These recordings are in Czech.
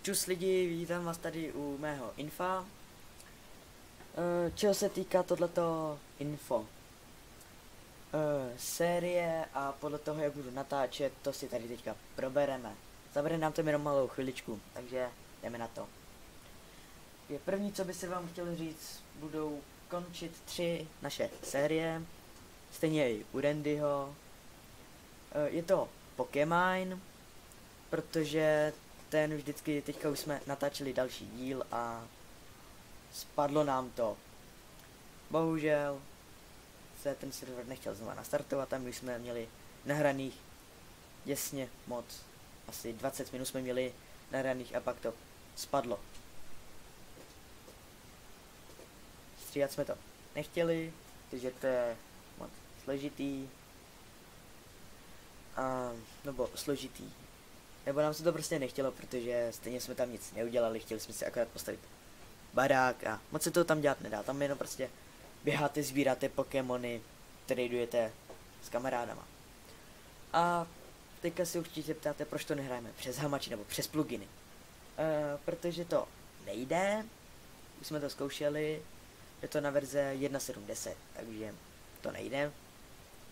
Čus lidi, vítám vás tady u mého infa. Čeho se týká tohleto info? Série a podle toho, jak budu natáčet, to si tady teďka probereme. Zabere nám to jenom malou chviličku, takže jdeme na to. První, co by se vám chtěl říct, budou končit 3 naše série. Stejně i u Randyho. Je to Pokémon, protože ten vždycky, teďka už jsme natáčeli další díl a spadlo nám to. Bohužel se ten server nechtěl znovu nastartovat a my jsme měli nahraných děsně moc. Asi 20 minut jsme měli nahraných a pak to spadlo. Stříhat jsme to nechtěli, protože to je moc složitý. Nebo složitý. Nebo nám se to prostě nechtělo, protože stejně jsme tam nic neudělali, chtěli jsme si akorát postavit barák a moc se to tam dělat nedá. Tam jenom prostě běháte, sbíráte Pokémony, tradujete s kamarádama. A teďka si určitě ptáte, proč to nehrajeme přes hamači nebo přes pluginy. Protože to nejde, už jsme to zkoušeli, je to na verze 1.7.10, takže to nejde.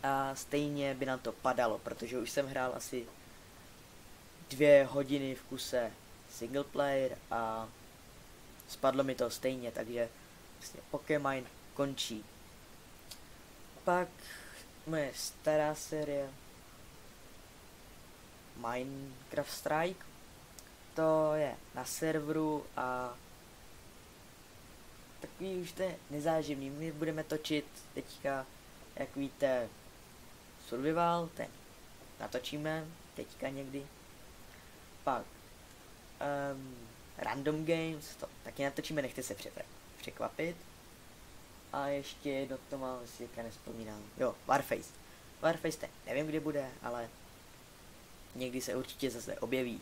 A stejně by nám to padalo, protože už jsem hrál asi 2 hodiny v kuse single player a spadlo mi to stejně, takže vlastně Pokémon končí. Pak moje stará série Minecraft Strike, to je na serveru a takový už to je nezáživný. My budeme točit teďka, jak víte, survival, ten natočíme teďka někdy. Pak Random Games, to taky natočíme, nechte se překvapit. A ještě jedno to mám, si teďka nespomínám. Jo, Warface. Warface ten nevím, kdy bude, ale někdy se určitě zase objeví.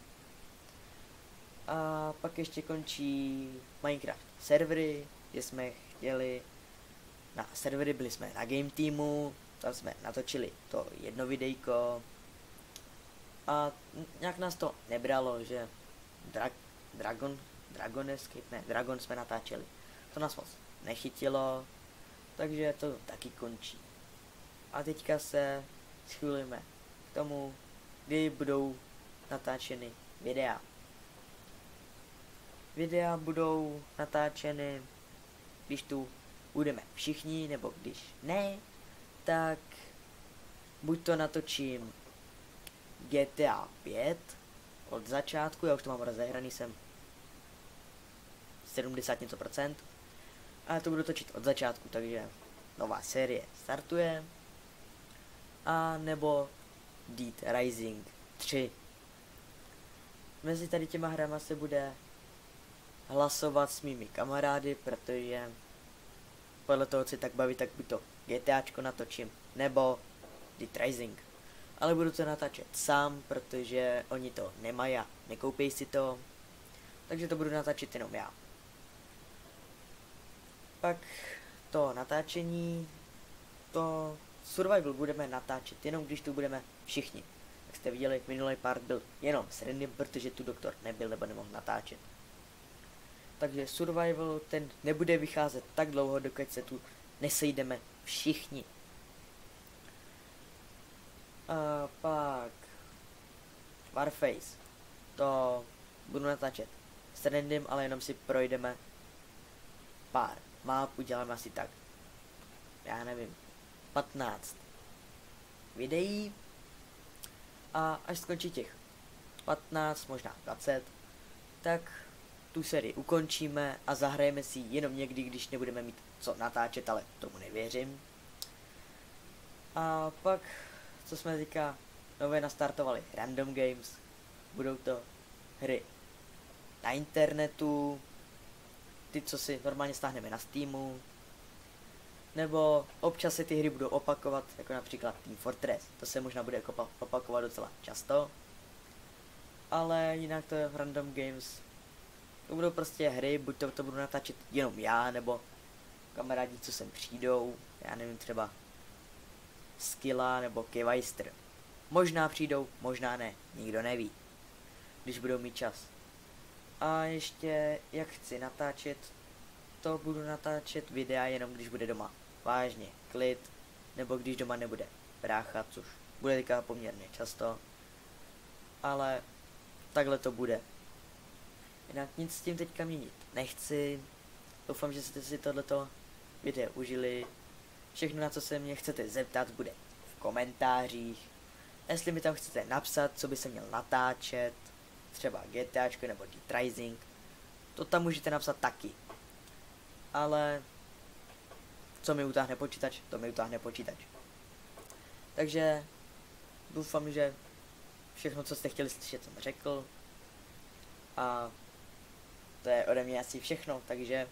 A pak ještě končí Minecraft servery, kde jsme chtěli na servery, byli jsme na Game Teamu, tam jsme natočili to jedno videjko. A nějak nás to nebralo, že Dragon jsme natáčeli. To nás moc nechytilo, takže to taky končí. A teďka se schylujeme k tomu, kdy budou natáčeny videa. Videa budou natáčeny, když tu budeme všichni, nebo když ne, tak buď to natočím GTA 5 od začátku, já už to mám rozehraný, jsem 70 něco procent, ale to budu točit od začátku, takže nová série startuje. A nebo Dead Rising 3. Mezi tady těma hrama se bude hlasovat s mými kamarády, protože podle toho, co tak baví, tak buď to GTAčko natočím, nebo Dead Rising. Ale budu to natáčet sám, protože oni to nemají a nekoupí si to. Takže to budu natáčet jenom já. Pak to natáčení, to survival budeme natáčet jenom když tu budeme všichni. Jak jste viděli, minulý part byl jenom s Randym, protože tu doktor nebyl nebo nemohl natáčet. Takže survival ten nebude vycházet tak dlouho, dokud se tu nesejdeme všichni. A pak Warface, to budu natáčet s Randym, ale jenom si projdeme pár map, uděláme asi tak, já nevím, 15 videí a až skončí těch 15, možná 20, tak tu sérii ukončíme a zahrajeme si jenom někdy, když nebudeme mít co natáčet, ale tomu nevěřím. A pak, co jsme teďka nově nastartovali, Random Games, budou to hry na internetu, ty, co si normálně stáhneme na Steamu, nebo občas se ty hry budou opakovat, jako například Team Fortress, to se možná bude opakovat docela často, ale jinak to je Random Games, to budou prostě hry, buď to budu natáčet jenom já, nebo kamarádi, co sem přijdou, já nevím, třeba Skilla nebo Kevajster. Možná přijdou, možná ne, nikdo neví, když budou mít čas. A ještě jak chci natáčet, to budu natáčet videa jenom když bude doma. Vážně, klid, nebo když doma nebude brácha, což bude teďka poměrně často. Ale takhle to bude. Jinak nic s tím teďka měnit nechci. Doufám, že jste si tohleto video užili. Všechno, na co se mě chcete zeptat, bude v komentářích. Jestli mi tam chcete napsat, co by se měl natáčet, třeba GTAčko nebo Dead Rising, to tam můžete napsat taky. Ale co mi utáhne počítač, to mi utáhne počítač. Takže doufám, že všechno, co jste chtěli slyšet, jsem řekl. A to je ode mě asi všechno, takže